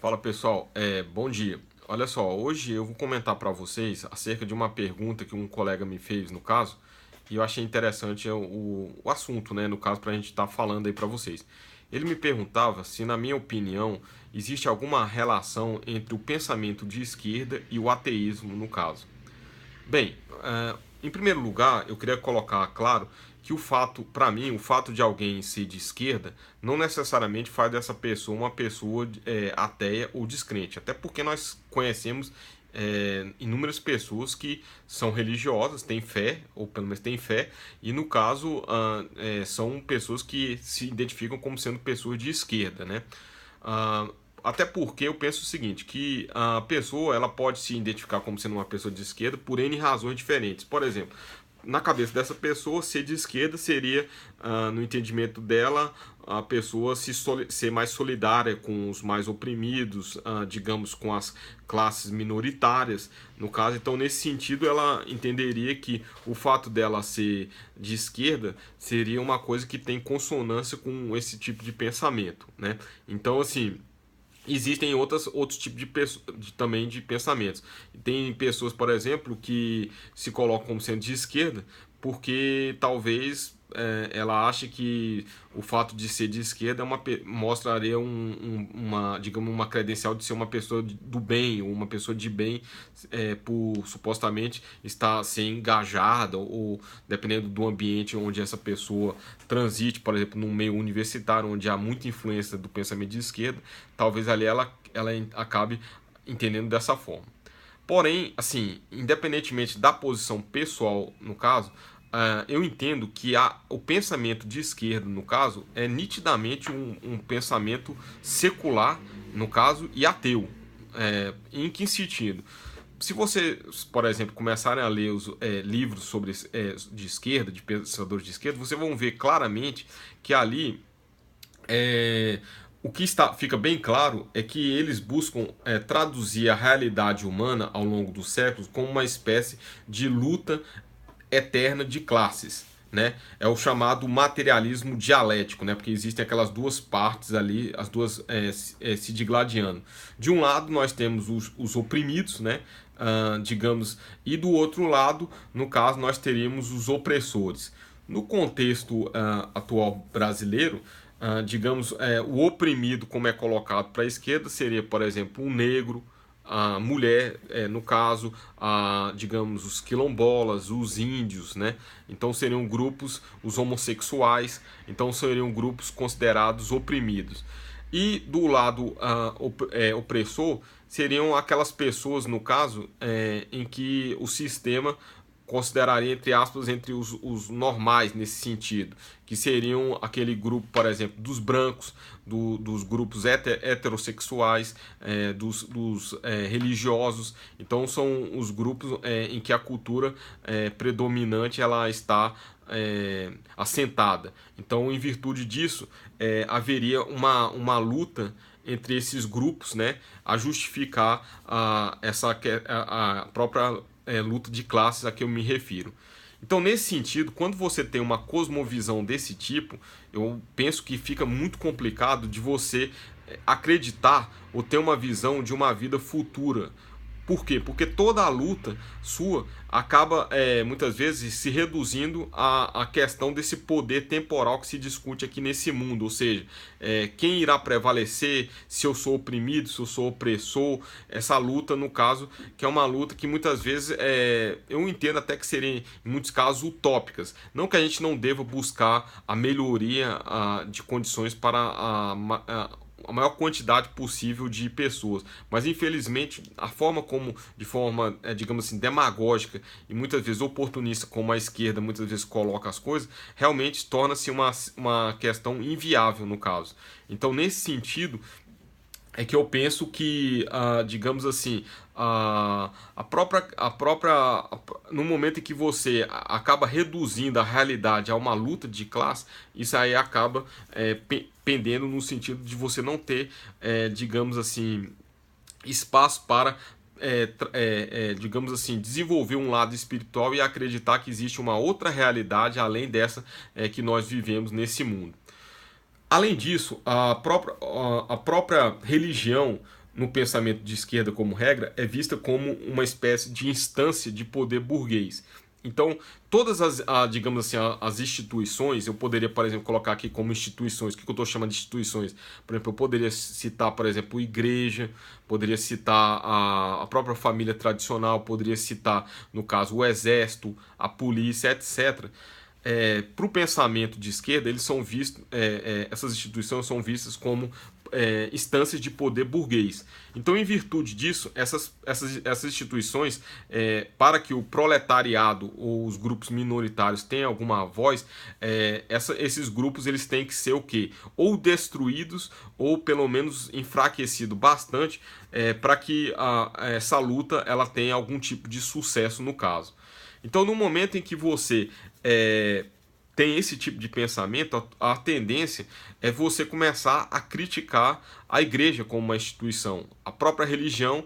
Fala pessoal, bom dia. Olha só, hoje eu vou comentar para vocês acerca de uma pergunta que um colega me fez, no caso, e eu achei interessante o assunto, né, no caso, para a gente estar falando aí para vocês. Ele me perguntava se, na minha opinião, existe alguma relação entre o pensamento de esquerda e o ateísmo, no caso. Bem, em primeiro lugar, eu queria colocar claro que para mim, o fato de alguém ser de esquerda não necessariamente faz dessa pessoa uma pessoa ateia ou descrente. Até porque nós conhecemos inúmeras pessoas que são religiosas, têm fé, ou pelo menos têm fé, e no caso são pessoas que se identificam como sendo pessoas de esquerda, né? Ah, Até porque eu penso o seguinte, que a pessoa ela pode se identificar como sendo uma pessoa de esquerda por N razões diferentes. Por exemplo, na cabeça dessa pessoa, ser de esquerda seria, no entendimento dela, a pessoa ser mais solidária com os mais oprimidos, digamos, com as classes minoritárias, no caso. Então, nesse sentido, ela entenderia que o fato dela ser de esquerda seria uma coisa que tem consonância com esse tipo de pensamento, né? Então, assim, existem outros tipos também de pensamentos. Tem pessoas, por exemplo, que se colocam como sendo de esquerda porque talvez ela ache que o fato de ser de esquerda mostraria digamos, uma credencial de ser uma pessoa do bem, ou uma pessoa de bem, por supostamente estar ser engajada, ou dependendo do ambiente onde essa pessoa transite, por exemplo, num meio universitário onde há muita influência do pensamento de esquerda, talvez ali ela acabe entendendo dessa forma. Porém, assim, independentemente da posição pessoal, no caso, eu entendo que o pensamento de esquerda, no caso, é nitidamente um pensamento secular, no caso, e ateu. Em que sentido? Se você, por exemplo, começarem a ler os livros sobre de esquerda, de pensadores de esquerda, vocês vão ver claramente que ali é, o que fica bem claro é que eles buscam traduzir a realidade humana ao longo dos séculos como uma espécie de luta eterna de classes. Né? É o chamado materialismo dialético, né? Porque existem aquelas duas partes ali, as duas se digladiando. De um lado nós temos os oprimidos, né? Digamos, e do outro lado, no caso, nós teríamos os opressores. No contexto atual brasileiro, digamos, o oprimido, como é colocado para a esquerda, seria, por exemplo, um negro, a mulher, no caso, digamos, os quilombolas, os índios, né? Então seriam grupos, os homossexuais, então seriam grupos considerados oprimidos. E do lado opressor, seriam aquelas pessoas, no caso, em que o sistema consideraria, entre aspas, entre os normais nesse sentido, que seriam aquele grupo, por exemplo, dos brancos, dos grupos heterossexuais, dos religiosos. Então são os grupos em que a cultura predominante ela está assentada. Então, em virtude disso, haveria uma luta entre esses grupos, né, a justificar a própria luta de classes a que eu me refiro. Então, nesse sentido, quando você tem uma cosmovisão desse tipo, eu penso que fica muito complicado de você acreditar ou ter uma visão de uma vida futura. Por quê? Porque toda a luta sua acaba muitas vezes se reduzindo à questão desse poder temporal que se discute aqui nesse mundo. Ou seja, quem irá prevalecer, se eu sou oprimido, se eu sou opressor, essa luta, no caso, que é uma luta que muitas vezes eu entendo até que seriam, em muitos casos, utópicas. Não que a gente não deva buscar a melhoria de condições para a maior quantidade possível de pessoas. Mas infelizmente a forma como, de forma, digamos assim, demagógica e muitas vezes oportunista, como a esquerda muitas vezes coloca as coisas, realmente torna-se uma questão inviável no caso. Então, nesse sentido, é que eu penso que, digamos assim, no momento em que você acaba reduzindo a realidade a uma luta de classe, isso aí acaba pendendo no sentido de você não ter, digamos assim, espaço para digamos assim, desenvolver um lado espiritual e acreditar que existe uma outra realidade além dessa que nós vivemos nesse mundo. Além disso, a própria religião, no pensamento de esquerda como regra, é vista como uma espécie de instância de poder burguês. Então, todas digamos assim, as instituições, eu poderia, por exemplo, colocar aqui como instituições. O que eu estou chamando de instituições? Por exemplo, eu poderia citar, por exemplo, igreja, poderia citar a própria família tradicional, poderia citar, no caso, o exército, a polícia, etc. Para o pensamento de esquerda, eles são vistos, essas instituições são vistas como instâncias de poder burguês. Então, em virtude disso, essas instituições, para que o proletariado ou os grupos minoritários tenham alguma voz, esses grupos eles têm que ser o quê? Ou destruídos ou pelo menos enfraquecidos bastante, para que essa luta ela tenha algum tipo de sucesso no caso. Então, no momento em que você tem esse tipo de pensamento, a tendência é você começar a criticar a igreja como uma instituição. A própria religião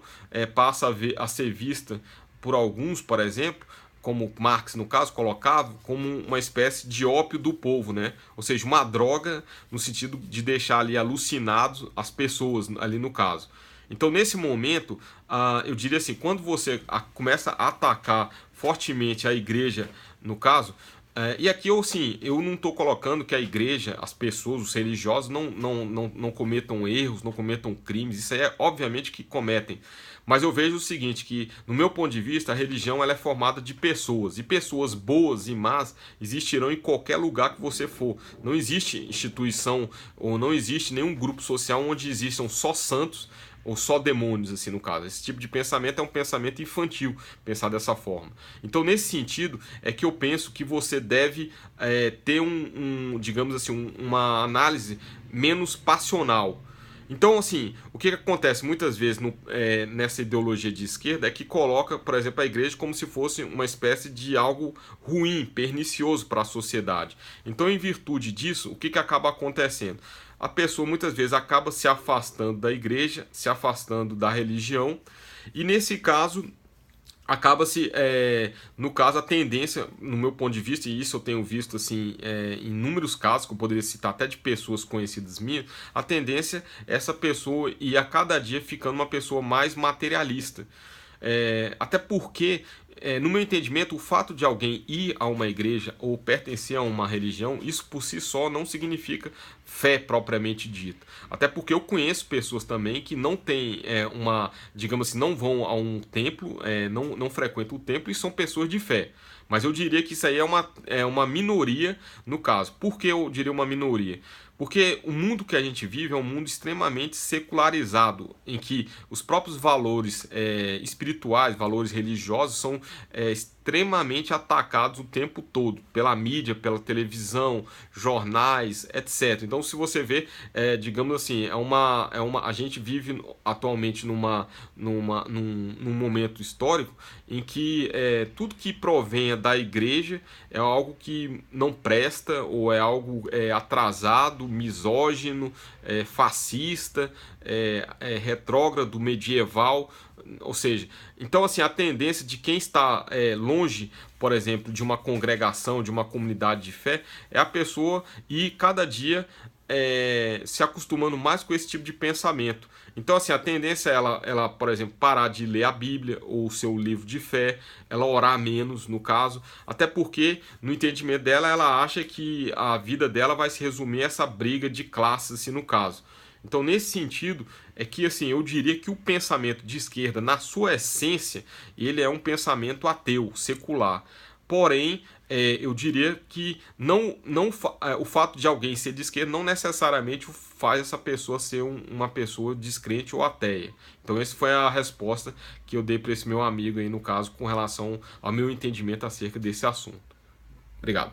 passa a ser vista por alguns, por exemplo, como Marx, no caso, colocava como uma espécie de ópio do povo, né? Ou seja, uma droga no sentido de deixar ali alucinados as pessoas, ali no caso. Então, nesse momento, eu diria assim, quando você começa a atacar fortemente a igreja, no caso, e aqui eu não estou colocando que a igreja, as pessoas, os religiosos não cometam erros, não cometam crimes, isso aí é obviamente que cometem. Mas eu vejo o seguinte, que no meu ponto de vista a religião ela é formada de pessoas, e pessoas boas e más existirão em qualquer lugar que você for. Não existe instituição ou não existe nenhum grupo social onde existam só santos ou só demônios, assim, no caso. Esse tipo de pensamento é um pensamento infantil, pensar dessa forma. Então, nesse sentido, é que eu penso que você deve ter digamos assim, uma análise menos passional. Então, assim, o que acontece muitas vezes nessa ideologia de esquerda é que coloca, por exemplo, a igreja como se fosse uma espécie de algo ruim, pernicioso para a sociedade. Então, em virtude disso, o que acaba acontecendo? A pessoa muitas vezes acaba se afastando da igreja, se afastando da religião, e nesse caso acaba-se, no caso, a tendência, no meu ponto de vista, e isso eu tenho visto assim, em inúmeros casos, que eu poderia citar até de pessoas conhecidas minhas, a tendência é essa pessoa ir a cada dia ficando uma pessoa mais materialista. Até porque, no meu entendimento, o fato de alguém ir a uma igreja ou pertencer a uma religião, isso por si só não significa fé propriamente dita. Até porque eu conheço pessoas também que não têm digamos assim, não vão a um templo, não frequentam o templo e são pessoas de fé. Mas eu diria que isso aí é uma minoria no caso. Por que eu diria uma minoria? Porque o mundo que a gente vive é um mundo extremamente secularizado, em que os próprios valores espirituais, valores religiosos, são extremamente atacados o tempo todo, pela mídia, pela televisão, jornais, etc. Então, se você vê, digamos assim, a gente vive atualmente num momento histórico em que tudo que provenha da igreja é algo que não presta ou é algo atrasado, misógino, fascista, retrógrado, medieval. Ou seja, então assim, a tendência de quem está longe, por exemplo, de uma congregação, de uma comunidade de fé, é a pessoa ir cada dia se acostumando mais com esse tipo de pensamento. Então, assim, a tendência é ela, por exemplo, parar de ler a Bíblia ou o seu livro de fé, ela orar menos, no caso, até porque, no entendimento dela, ela acha que a vida dela vai se resumir a essa briga de classes, assim, no caso. Então, nesse sentido, é que assim, eu diria que o pensamento de esquerda, na sua essência, ele é um pensamento ateu, secular. Porém, eu diria que o fato de alguém ser de esquerda não necessariamente faz essa pessoa ser uma pessoa descrente ou ateia. Então, essa foi a resposta que eu dei para esse meu amigo aí, no caso, com relação ao meu entendimento acerca desse assunto. Obrigado.